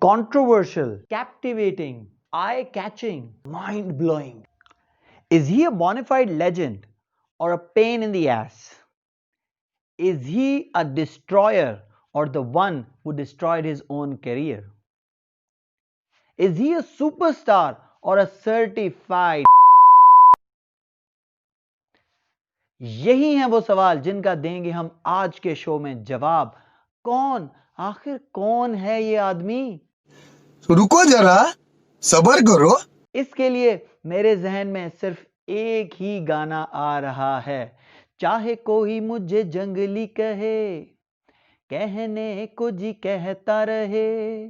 controversial, captivating, eye-catching, mind-blowing. Is he a bona fide legend or a pain in the ass? Is he a destroyer or the one who destroyed his own career? Is he a superstar or a certified? यही हैं वो सवाल जिनका देंगे हम आज के show में जवाब। आखिर कौन है ये आदमी? रुको जरा, सब्र करो। इसके लिए मेरे जहन में सिर्फ एक ही गाना आ रहा है। चाहे कोई मुझे जंगली कहे, कहने को जी कहता रहे,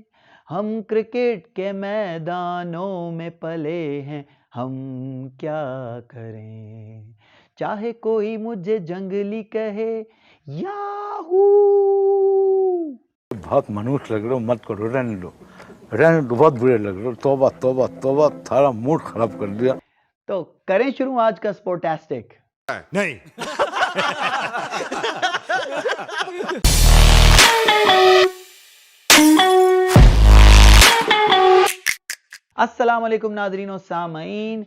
हम क्रिकेट के मैदानों में पले हैं, हम क्या करें। चाहे कोई मुझे जंगली कहे, याहू। बहुत मनुष्य लग रहे हो, मत करो, रहने दो, बहुत बुरे लग रहे हो। तौबा तौबा तौबा, थारा मूड खराब कर दिया। तो करें शुरू आज का स्पोर्टास्टिक। नहीं। अस्सलाम वालेकुम नाज़रीन और सामीन।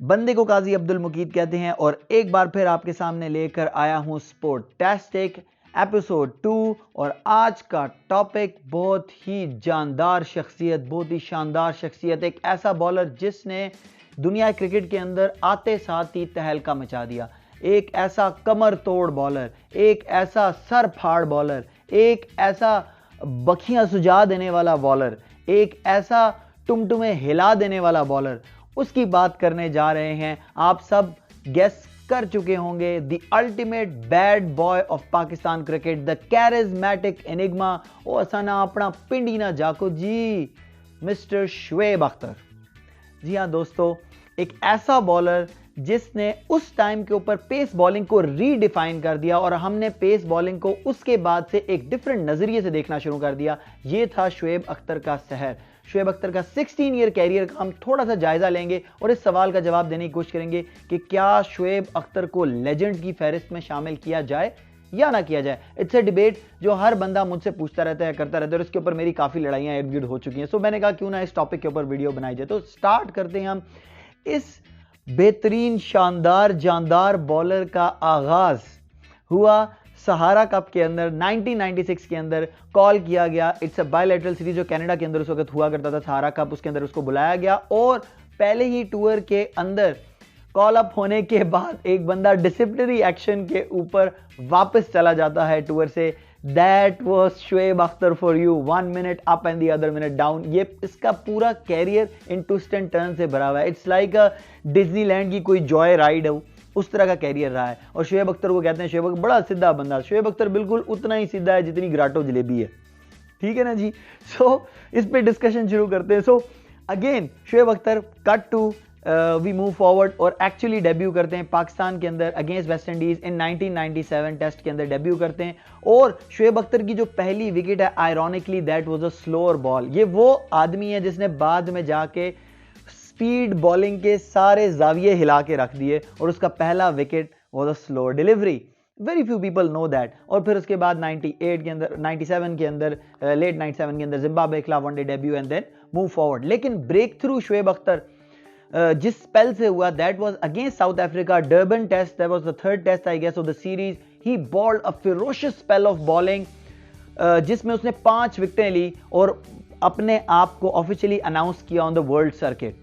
बंदे को काजी अब्दुल मुकीद कहते हैं और एक बार फिर आपके सामने लेकर आया हूं स्पोर्टास्टिक एपिसोड 2। और आज का टॉपिक बहुत ही जानदार शख्सियत, बहुत ही शानदार शख्सियत, एक ऐसा बॉलर जिसने दुनिया क्रिकेट के अंदर आते साथ ही तहलका मचा दिया। एक ऐसा कमर तोड़ बॉलर, एक ऐसा सर फाड़ बॉलर, एक ऐसा बखियां सुझा देने वाला बॉलर, एक ऐसा टुमटुमे हिला देने वाला बॉलर, उसकी बात करने जा रहे हैं। आप सब गेस कर चुके होंगे, the ultimate bad boy of Pakistan cricket, the charismatic enigma, ओ असाना अपना पिंडी ना जाको जी, मिस्टर शुएब अख्तर। जी हाँ दोस्तों, एक ऐसा बॉलर जिसने उस टाइम के ऊपर पेस बॉलिंग को रीडिफाइन कर दिया और हमने पेस बॉलिंग को उसके बाद से एक डिफरेंट नजरिए से देखना शुरू कर दिया। यह था शुएब अख्तर का सहर। शुएब अख्तर का 16 ईयर कैरियर का हम थोड़ा सा जायजा लेंगे और इस सवाल का जवाब देने की कोशिश करेंगे कि क्या शुएब अख्तर को लेजेंड की फहरिस्त में शामिल किया जाए या ना किया जाए। इट्स अ डिबेट जो हर बंदा मुझसे पूछता रहता है, करता रहता है, और इसके ऊपर मेरी काफी लड़ाइयां इर्द गिर्द हो चुकी हैं। सो मैंने कहा क्यों ना इस टॉपिक के ऊपर वीडियो बनाई जाए। तो स्टार्ट करते हैं हम इस बेहतरीन शानदार जानदार बॉलर का आगाज हुआ सहारा कप के अंदर 1996 के अंदर। कॉल किया गया, इट्स अ बायलैटरल सीरीज जो कनाडा के अंदर उस वक्त हुआ करता था, सहारा कप, उसके अंदर उसको बुलाया गया और पहले ही टूर के अंदर कॉल अप होने के बाद एक बंदा डिसिप्लिनरी एक्शन के ऊपर वापस चला जाता है टूर से। That was Shoaib Akhtar for you, 1 minute up and the other minute down. ये इसका पूरा कैरियर इन ट्विस्ट एंड टर्न से भरा हुआ है। इट्स लाइक अ डिज्नीलैंड की कोई जॉय राइड है, उस तरह का कैरियर रहा है। और शुएब अख्तर को कहते हैं, शुएब अख्तर बड़ा सीधा बंदा। शुएब अख्तर बिल्कुल उतना ही सीधा है जितनी ग्राटो जलेबी है, ठीक है ना जी। सो इस पे डिस्कशन शुरू करते हैं। So again Shoaib Akhtar cut to we move forward और एक्चुअली डेब्यू करते हैं पाकिस्तान के अंदर against West Indies in 1997 test के अंदर डेब्यू करते हैं। और शुएब अख्तर की जो पहली विकेट है, ironically that was a slower ball. ये वो आदमी है जिसने बाद में जाके स्पीड बॉलिंग के सारे जाविये हिला के रख दिए और उसका पहला wicket was a slower delivery. Very few people know that. और फिर उसके बाद 98 के अंदर, 97 के अंदर, लेट 97 के अंदर जिम्बाब्वे के खिलाफ one day debut and then move forward. लेकिन ब्रेक थ्रू शुएब अख्तर जिस स्पेल से हुआ, that was against South Africa, Durban test, that was the third test I guess of the series. He bowled a ferocious spell of bowling जिसमें उसने 5 विकेटें ली और अपने आप को ऑफिशियली अनाउंस किया ऑन द वर्ल्ड सर्किट।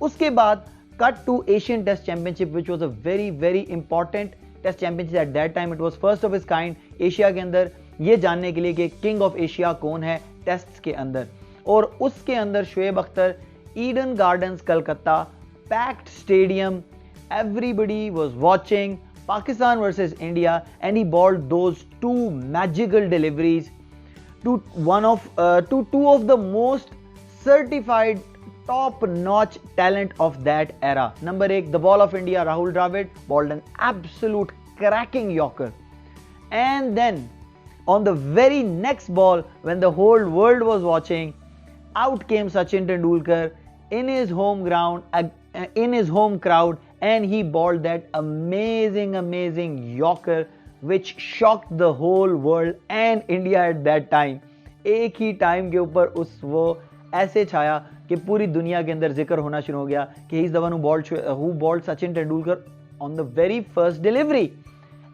उसके बाद cut to Asian test championship which was a very very important test championship at that time. It was first of its kind Asia के अंदर, ये जानने के लिए कि किंग ऑफ एशिया कौन है टेस्ट के अंदर। और उसके अंदर Shoaib Akhtar, Eden gardens Calcutta, packed stadium, everybody was watching, Pakistan versus India, and he bowled those 2 magical deliveries to two of the most certified top-notch talent of that era. Number 1, the ball of India, Rahul Dravid bowled an absolute cracking yorker, and then on the very next ball, when the whole world was watching, out came Sachin Tendulkar in his home crowd, and he bowled that amazing yorker which shocked the whole world and India at that time. एक ही time के ऊपर उस वो ऐसे छाया कि पूरी दुनिया के अंदर जिक्र होना शुरू हो गया कि he is the one who bowled Sachin Tendulkar on the very first delivery.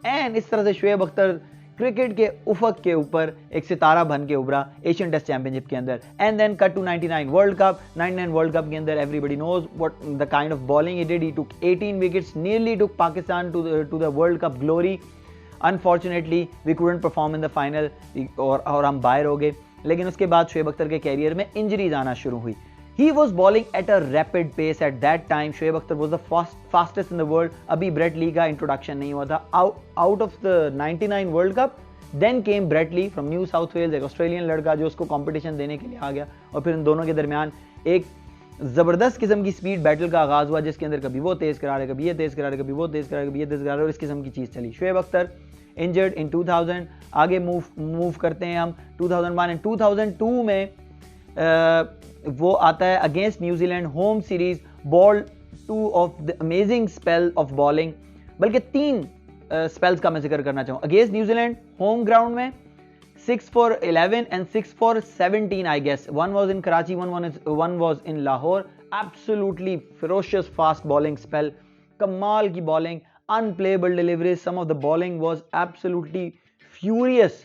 And इस तरह से शोएब अख्तर क्रिकेट के उफक के ऊपर एक सितारा बन के उभरा एशियन टेस्ट चैंपियनशिप के अंदर। And then cut to 99 World Cup. 99 World Cup के अंदर everybody knows what the kind of bowling he did. He took 18 wickets, nearly took Pakistan to the world Cup glory. Unfortunately we couldn't perform in the final और हम बाहर हो गए। लेकिन उसके बाद शोएब अख्तर के कैरियर में इंजरीज आना शुरू हुई। He was bowling at a rapid pace at that time. Shoaib Akhtar was the fastest in the world. अभी ब्रेट ली का इंट्रोडक्शन नहीं हुआ था। Out of the 99 World Cup, then came Brett Lee from New South Wales, एक Australian लड़का जो उसको competition देने के लिए आ गया। और फिर इन दोनों के दरमियान एक ज़बरदस्त किस्म की स्पीड बैटल का आगाज़ हुआ, जिसके अंदर कभी वो तेज़ करा रहे, कभी ये तेज़ करा रहे, कभी वो तेज़ करा रहे, कभी ये तेज़ करा रहे, और इस किस्म की चीज़ चली। Shoaib Akhtar injured in 2000। आगे मूव करते हैं हम 2001 एंड 2002 में वो आता है against New Zealand home series. Ball 2 of the amazing spell of bowling, बल्कि 3 स्पेल्स का मैं जिक्र करना चाहूँ। अगेंस्ट न्यूजीलैंड होम ग्राउंड में 6 for 11 and 6 for 17 I guess. One was in Karachi, one was in Lahore. Absolutely ferocious fast bowling spell. कमाल की bowling, unplayable deliveries. Some of the bowling was absolutely furious.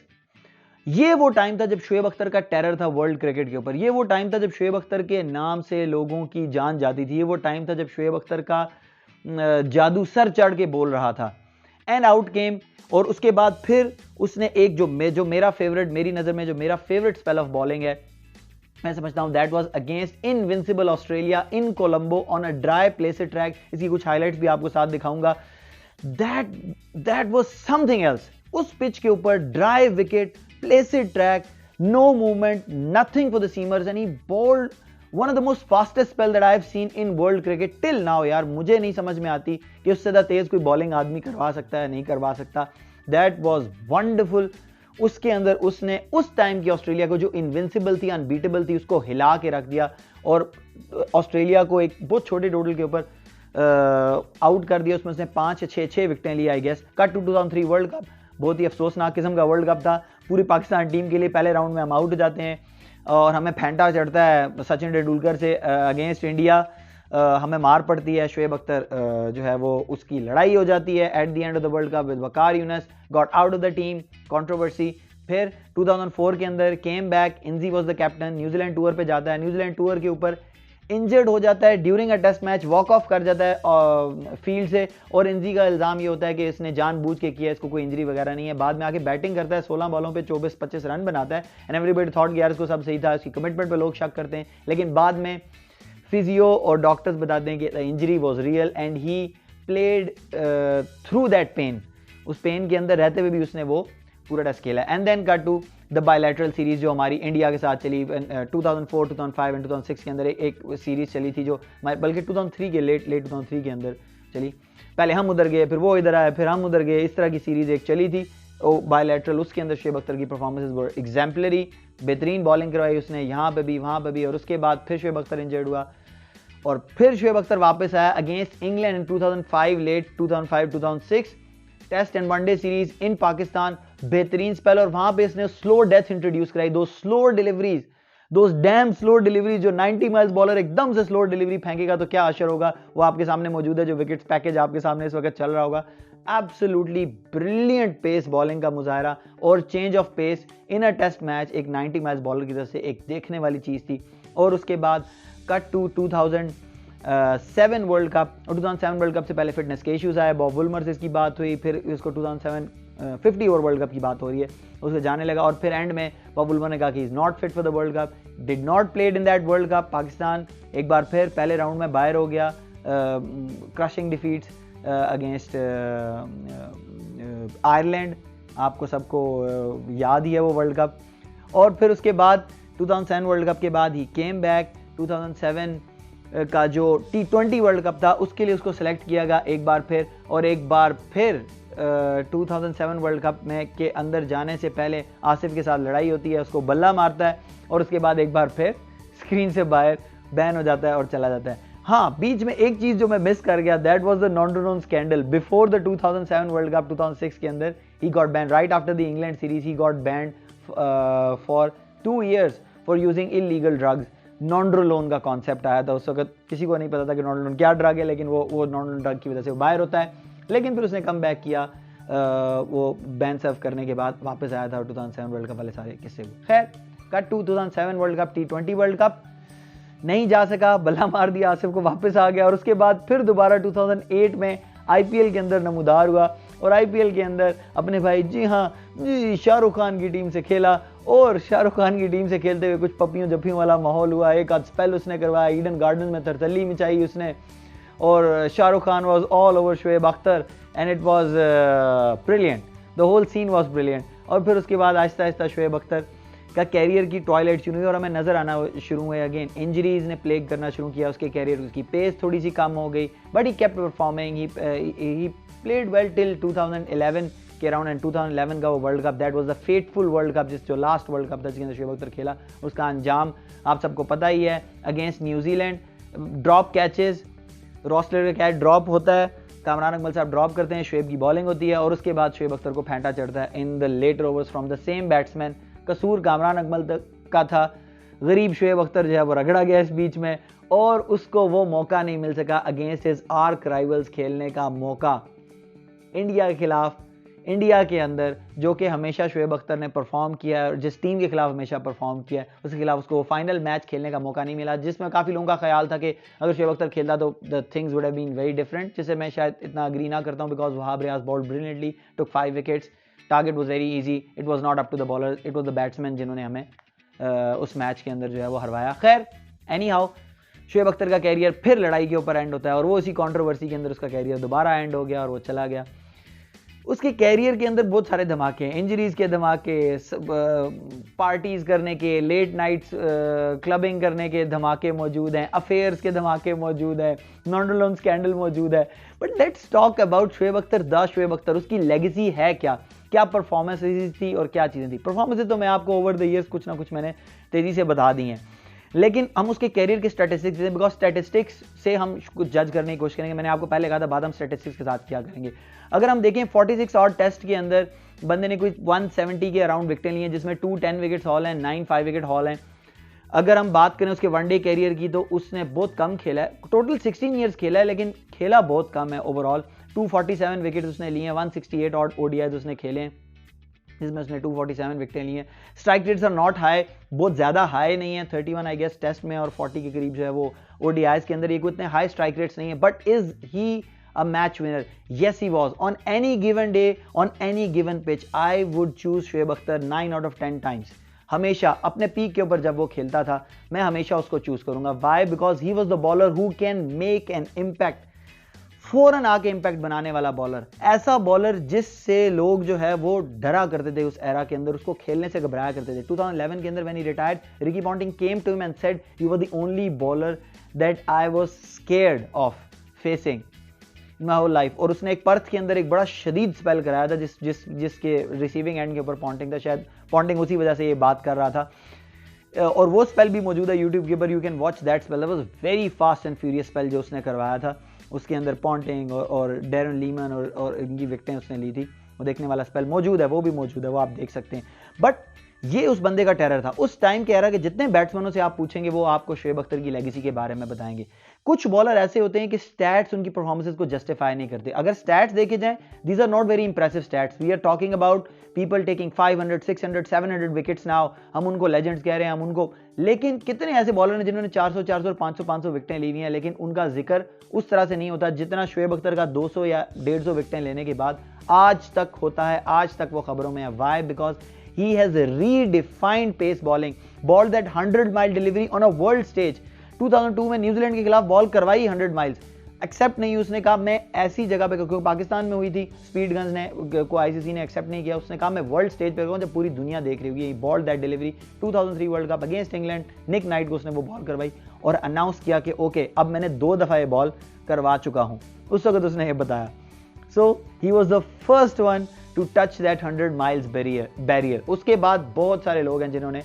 ये वो time था जब शोएब अख्तर का terror था world cricket के ऊपर। ये वो टाइम था जब शोएब अख्तर के नाम से लोगों की जान जाती थी। ये वो टाइम था जब शोएब अख्तर का जादू सर चढ़ के बोल रहा था। And out game. और उसके बाद फिर उसने एक जो मेरा फेवरेट, मेरी नज़र में जो मेरा फेवरेट स्पेल ऑफ बॉलिंग है, मैं समझता हूँ that was against invincible Australia in Colombo on a dry placid track. इसकी कुछ हाईलाइट्स भी आपको साथ दिखाऊंगा। That was something else. उस पिच के ऊपर dry wicket, placid track, no movement, nothing for the seamers, and he bowled one of the most fastest spell that I have seen in world cricket till now। यार मुझे नहीं समझ में आती कि उससे ज़्यादा तेज़ कोई बॉलिंग आदमी करवा सकता है, नहीं करवा सकता। That was wonderful। उसके अंदर उसने उस टाइम की ऑस्ट्रेलिया को जो इनविंसिबल थी, अनबीटेबल थी, उसको हिला के रख दिया और ऑस्ट्रेलिया को एक बहुत छोटे टोटल के ऊपर आउट कर दिया। उसमें उसने 5 या 6 विकेटें ली I guess. Cut to 2003 world cup. बहुत ही अफसोसनाक किस्म का वर्ल्ड कप था पूरी पाकिस्तान टीम के लिए। पहले राउंड में हम आउट हो जाते हैं और हमें फेंटा चढ़ता है सचिन तेंदुलकर से अगेंस्ट इंडिया। हमें मार पड़ती है। शोएब अख्तर जो है वो उसकी लड़ाई हो जाती है at the end of the world cup with Waqar Younis, got out of the team, controversy. फिर 2004 के अंदर came back, Inzi was the captain, New Zealand tour पे जाता है। न्यूजीलैंड टूर के ऊपर इंजर्ड हो जाता है during a test match, walk off कर जाता है फील्ड से। और इंजी का इल्ज़ाम ये होता है कि इसने जानबूझ के किया, इसको कोई इंजरी वगैरह नहीं है। बाद में आके बैटिंग करता है, 16 बॉलों पे 24-25 रन बनाता है। एंड एवरीबॉडी थॉट कि यार इसको सब सही था, इसकी कमिटमेंट पे लोग शक करते हैं। लेकिन बाद में फिजियो और डॉक्टर्स बताते हैं कि the injury was real and he played through that pain. उस पेन के अंदर रहते हुए भी उसने वो पूरा टेस्ट खेला। And then cut to the bilateral series जो हमारी इंडिया के साथ चली 2004, 2005 एंड 2006 के अंदर एक सीरीज चली थी जो बल्कि 2003 के लेट 2003 के अंदर चली। पहले हम उधर गए, फिर वो इधर आए, फिर हम उधर गए। इस तरह की सीरीज एक चली थी बायलैटरल। उसके अंदर शोएब अख्तर की परफॉर्मेंसेज वर एग्जाम्पलरी। बेहतरीन बॉलिंग करवाई उसने यहाँ पे भी, वहाँ पे भी। और उसके बाद फिर शोएब अख्तर इंजर्ड हुआ और फिर शोएब अख्तर वापस आया against England in 2005, late 2005-2006 test and one day series in Pakistan. बेहतरीन स्पेल और वहां पे इसने स्लो डेथ इंट्रोड्यूस कराई। दो स्लो डिलीवरीज, दो डैम स्लो डिलीवरीज, जो 90 माइल्स बॉलर एकदम से स्लो डिलीवरी फेंकेगा तो क्या असर होगा, वो आपके सामने मौजूद है। जो विकेट्स पैकेज आपके सामने इस वक्त चल रहा होगा। एब्सोल्युटली ब्रिलियंट पेस बॉलिंग का मुजाहरा और change of pace in a test match एक 90 माइल्स बॉलर की तरफ से एक देखने वाली चीज थी। और उसके बाद कट टू 2007 वर्ल्ड कप। और 2007 वर्ल्ड कप से पहले फिटनेस के इश्यूज आए, बॉब वुल्मर से इसकी बात हुई, फिर इसको 2007 50 ओवर वर्ल्ड कप की बात हो रही है, उसको जाने लगा। और फिर एंड में बॉब वुल्मर ने कहा कि is not fit for the world cup, did not played in that world cup. Pakistan एक बार फिर पहले राउंड में बाहर हो गया, क्रशिंग डिफीट्स अगेंस्ट आयरलैंड। आपको सबको याद ही है वो वर्ल्ड कप। और फिर उसके बाद 2007 वर्ल्ड कप के बाद ही केम बैक। 2007 का जो T20 वर्ल्ड कप था उसके लिए उसको सेलेक्ट किया गया एक बार फिर। और एक बार फिर 2007 वर्ल्ड कप में के अंदर जाने से पहले आसिफ के साथ लड़ाई होती है, उसको बल्ला मारता है और उसके बाद एक बार फिर स्क्रीन से बाहर बैन हो जाता है और चला जाता है। हाँ, बीच में एक चीज जो मैं मिस कर गया, that was the non scandal before the 2007 world cup 2006 के अंदर। He got ban right after the England series, he got ban for 2 years for using illegal drugs. नॉन्ड्रोलोन का कॉन्सेप्ट आया था उस वक्त, किसी को नहीं पता था कि नॉन्ड्रोलोन क्या ड्रग है, लेकिन वो नॉन्ड्रोलोन ड्रग की वजह से वो बाहर होता है। लेकिन फिर उसने कम बैक किया, वो बैन सर्व करने के बाद वापस आया था 2007 वर्ल्ड कप वाले सारे किस्से को। खैर cut 2007 world cup, T20 world cup नहीं जा सका, बल्ला मार दिया आसिफ को, वापस आ गया और उसके बाद फिर दोबारा 2008 में IPL के अंदर नमूदार हुआ और IPL के अंदर अपने भाई जी हाँ जी शाहरुख खान की टीम से खेला और शाहरुख खान की टीम से खेलते हुए कुछ पपियों जफ्फियों वाला माहौल हुआ। एक आध स्पेल उसने करवाया, ईडन गार्डन में तरतली मचाई उसने और Shahrukh Khan was all over Shoaib Akhtar and it was brilliant, the whole scene was brilliant. और फिर उसके बाद आहिस्ता आहिस्ता शोएब अख्तर का कैरियर की टॉयलेट शुरू हुई और हमें नजर आना शुरू हुए। अगेन इंजरीज ने प्लेग करना शुरू किया उसके कैरियर, उसकी पेस थोड़ी सी कम हो गई, but he kept performing, he played well till 2011 के अराउंड एंड 2011 का वो world cup, that was the fateful world cup, जो लास्ट वर्ल्ड कप था जिसके अंदर शोएब अख्तर खेला, उसका अंजाम आप सबको पता ही है, अगेंस्ट न्यूजीलैंड। ड्रॉप कैचेस, रॉसलर का कैच ड्रॉप होता है, कामरान अकमल साहब ड्रॉप करते हैं, शोएब की बॉलिंग होती है और उसके बाद शोएब अख्तर को फेंटा चढ़ता है in the later overs from the same batsman. कसूर कामरान अकमल का था, गरीब शोएब अख्तर जो है वो रगड़ा गया इस बीच में और उसको वो मौका नहीं मिल सका अगेंस्ट हिज आर्क राइवल्स खेलने का मौका इंडिया के खिलाफ, इंडिया के अंदर, जो कि हमेशा शोएब अख्तर ने परफॉर्म किया है और जिस टीम के खिलाफ हमेशा परफॉर्म किया है उसके खिलाफ उसको फाइनल मैच खेलने का मौका नहीं मिला, जिसमें काफ़ी लोगों का ख्याल था कि अगर शोएब अख्तर खेलता तो the things would have been very different, जिससे मैं शायद इतना अग्री ना करता हूँ because Wahab Riaz bowled brilliantly, took 5 wickets, target was very easy, it was not up to the bowler, it was the batsman जिन्होंने हमें उस मैच के अंदर जो है वो हरवाया। खैर एनी हाउ शोएब अख्तर का कैरियर फिर लड़ाई के ऊपर एंड होता है और वो इसी कंट्रोवर्सी के अंदर उसका कैरियर दोबारा एंड हो गया और वो चला गया। उसके कैरियर के अंदर बहुत सारे धमाके हैं, इंजरीज के धमाके, पार्टीज करने के, लेट नाइट्स क्लबिंग करने के धमाके मौजूद हैं, अफेयर्स के धमाके मौजूद हैं, नॉन्ड्रोलोन स्कैंडल मौजूद है। But let's talk about Shoaib Akhtar, the Shoaib Akhtar, उसकी लेगेसी है क्या, क्या परफॉर्मेंसेस थी और क्या चीज़ें थी। परफॉर्मेंसेस तो मैं आपको ओवर द ईयर्स कुछ ना कुछ मैंने तेज़ी से बता दी हैं, लेकिन हम उसके कैरियर के स्टैटिस्टिक्स दें बिकॉज स्टैटिस्टिक्स से हम कुछ जज करने की कोशिश करेंगे। मैंने आपको पहले कहा था बाद हम स्टैटिस्टिक्स के साथ क्या करेंगे। अगर हम देखें 46 और टेस्ट के अंदर बंदे ने कोई 170 के अराउंड विकेटें ली हैं, जिसमें 2 10 विकेट्स हॉल हैं, 9 5 विकेट हॉल हैं। अगर हम बात करें उसके वनडे कैरियर की तो उसने बहुत कम खेला है, टोटल 16 ईयर्स खेला है लेकिन खेला बहुत कम है ओवरऑल। 247 विकेट्स उसने लिए हैं, 168 और ODIs उसने खेले हैं जिसमें उसने 247 विकेटें ली हैं। Strike rates are not high, बहुत ज़्यादा हाई नहीं है, 31 आई गेस टेस्ट में और 40 के करीब जो है वो ODIs के अंदर, ये कोई इतने हाई स्ट्राइक रेट्स नहीं है। But is he a match winner? Yes, he was. On any given day, on any given pitch, I would choose Shoaib Akhtar 9 out of 10 times. हमेशा अपने पीक के ऊपर जब वो खेलता था मैं हमेशा उसको चूज करूंगा। Why? Because he was the bowler who can make an impact. फौरन आके इम्पैक्ट बनाने वाला बॉलर, ऐसा बॉलर जिससे लोग जो है वो डरा करते थे उस एरा के अंदर, उसको खेलने से घबराया करते थे। 2011 के अंदर when he retired, Ricky Ponting came to him and said you were the only bowler that I was scared of facing my whole life. और उसने एक पर्थ के अंदर एक बड़ा शदीद स्पेल कराया था जिसके रिसीविंग एंड के ऊपर पॉन्टिंग था, शायद पॉन्टिंग उसी वजह से ये बात कर रहा था और वो स्पेल भी मौजूद है यूट्यूब के ऊपर, you can watch that spell. That was very fast and furious spell जो उसने करवाया था, उसके अंदर पॉन्टिंग और डैरन लीमन और इनकी विकेटें उसने ली थी, वो देखने वाला स्पेल मौजूद है, वो भी मौजूद है, वो आप देख सकते हैं। बट ये उस बंदे का टेरर था उस टाइम के एरा के। जितने बैट्समैनों से आप पूछेंगे वो आपको शोएब अख्तर की लेगेसी के बारे में बताएंगे। कुछ बॉलर ऐसे होते हैं कि स्टैट्स उनकी परफॉर्मेंसेस को जस्टिफाई नहीं करते। अगर स्टैट्स देखे जाएं, these are not very impressive stats. We are talking about people taking 500 600 700 wickets now, हम उनको लेजेंड्स कह रहे हैं, हम उनको, लेकिन कितने ऐसे बॉलर हैं जिन्होंने 400 400 और 500 500 विकेटें ली हुई हैं, लेकिन उनका जिक्र उस तरह से नहीं होता जितना शोएब अख्तर का 200 या 150 विकेटें लेने के बाद आज तक होता है, आज तक वो खबरों में है। Why? Because he has redefined pace bowling, ball that 100-mile delivery on a world stage. 2002 में न्यूजीलैंड के खिलाफ बॉल करवाई 100 माइल्स, एक्सेप्ट नहीं, उसने कहा मैं ऐसी जगह पे, क्योंकि पाकिस्तान में हुई थी, स्पीड गन्स ने को आईसीसी ने एक्सेप्ट नहीं किया, उसने कहा मैं वर्ल्ड स्टेज पे करूँ जब पूरी दुनिया देख रही होगी। Ball that delivery 2003 world cup against England, Nick Knight को उसने वो बॉल करवाई और अनाउंस किया कि ओके अब मैंने 2 दफा ये बॉल करवा चुका हूँ। उस वक्त उसने ये बताया। So he was the first one to touch that 100 miles barrier. उसके बाद बहुत सारे लोग हैं जिन्होंने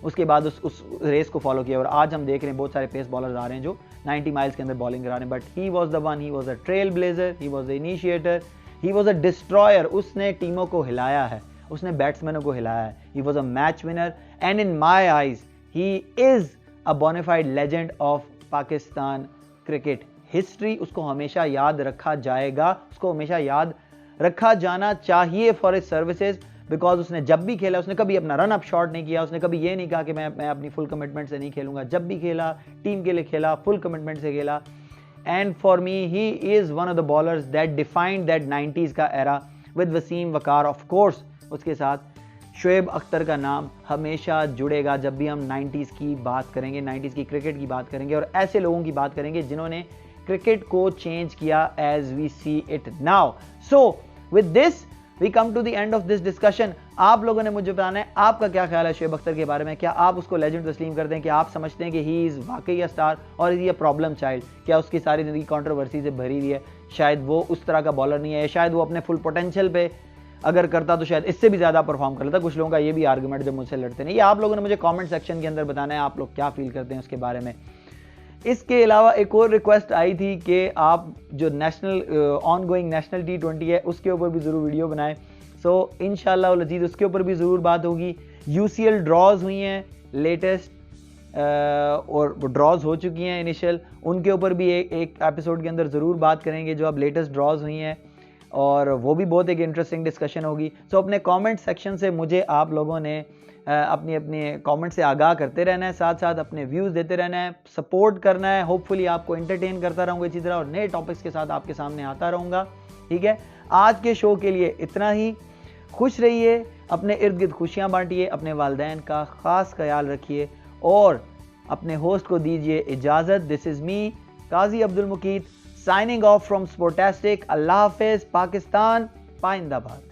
उसके बाद उस रेस को फॉलो किया और आज हम देख रहे हैं बहुत सारे पेस बॉलर्स आ रहे हैं जो 90 माइल्स के अंदर बॉलिंग करा रहे हैं। But he was the one, he was a trail blazer, he was the initiator, he was a destroyer. उसने टीमों को हिलाया है, उसने बैट्समैनों को हिलाया है। He was a match winner and in my eyes he is a bona fide legend of Pakistan cricket history. उसको हमेशा याद रखा जाएगा, उसको हमेशा याद रखा जाना चाहिए फॉर हिज सर्विसेज, बिकॉज उसने जब भी खेला उसने कभी अपना रन अप शॉट नहीं किया, उसने कभी ये नहीं कहा कि मैं अपनी फुल कमिटमेंट से नहीं खेलूंगा। जब भी खेला टीम के लिए खेला, फुल कमिटमेंट से खेला। And for me he is one of the bowlers that defined that 90s का era with Wasim Waqar. Of course उसके साथ शोएब अख्तर का नाम हमेशा जुड़ेगा जब भी हम 90s की बात करेंगे, 90s की क्रिकेट की बात करेंगे और ऐसे लोगों की बात करेंगे जिन्होंने क्रिकेट को चेंज किया as we see it now. So with this we come to the end of this discussion. आप लोगों ने मुझे बताना है आपका क्या ख्याल है शोएब अख्तर के बारे में। क्या आप उसको लेजेंड तस्लीम करते हैं? कि आप समझते हैं कि ही इज़ वाकई अ स्टार और इज़ ये प्रॉब्लम चाइल्ड? क्या उसकी सारी ज़िंदगी कंट्रोवर्सी से भरी हुई है? शायद वो उस तरह का बॉलर नहीं है, शायद वो अपने फुल पोटेंशियल पे अगर करता तो शायद इससे भी ज़्यादा परफॉर्म कर लेता। कुछ लोगों का ये भी आर्गूमेंट जब मुझसे लड़ते नहीं। ये आप लोगों ने मुझे कमेंट सेक्शन के अंदर बताना है आप लोग क्या फील करते हैं उसके बारे में। इसके अलावा एक और रिक्वेस्ट आई थी कि आप जो नेशनल ऑनगोइंग नेशनल T20 है उसके ऊपर भी ज़रूर वीडियो बनाएं। सो इंशाल्लाह अज़ीज़ उसके ऊपर भी ज़रूर बात होगी। UCL ड्रॉज हुई हैं लेटेस्ट और ड्रॉज हो चुकी हैं इनिशियल, उनके ऊपर भी एक एपिसोड के अंदर ज़रूर बात करेंगे जो अब लेटेस्ट ड्रॉज हुई हैं और वो भी बहुत एक इंटरेस्टिंग डिस्कशन होगी। सो अपने कमेंट सेक्शन से मुझे आप लोगों ने अपनी अपनी कमेंट से आगाह करते रहना है, साथ साथ अपने व्यूज़ देते रहना है, सपोर्ट करना है। होपफुली आपको एंटरटेन करता रहूँगा इसी तरह और नए टॉपिक्स के साथ आपके सामने आता रहूँगा। ठीक है, आज के शो के लिए इतना ही। खुश रहिए, अपने इर्द गिर्द खुशियाँ बांटिए, अपने वालिदैन का ख़ास ख्याल रखिए और अपने होस्ट को दीजिए इजाज़त। This is me Kazi Abdul Muqeet signing off from Sportastic. Allah Hafiz, Pakistan, Paindabaad.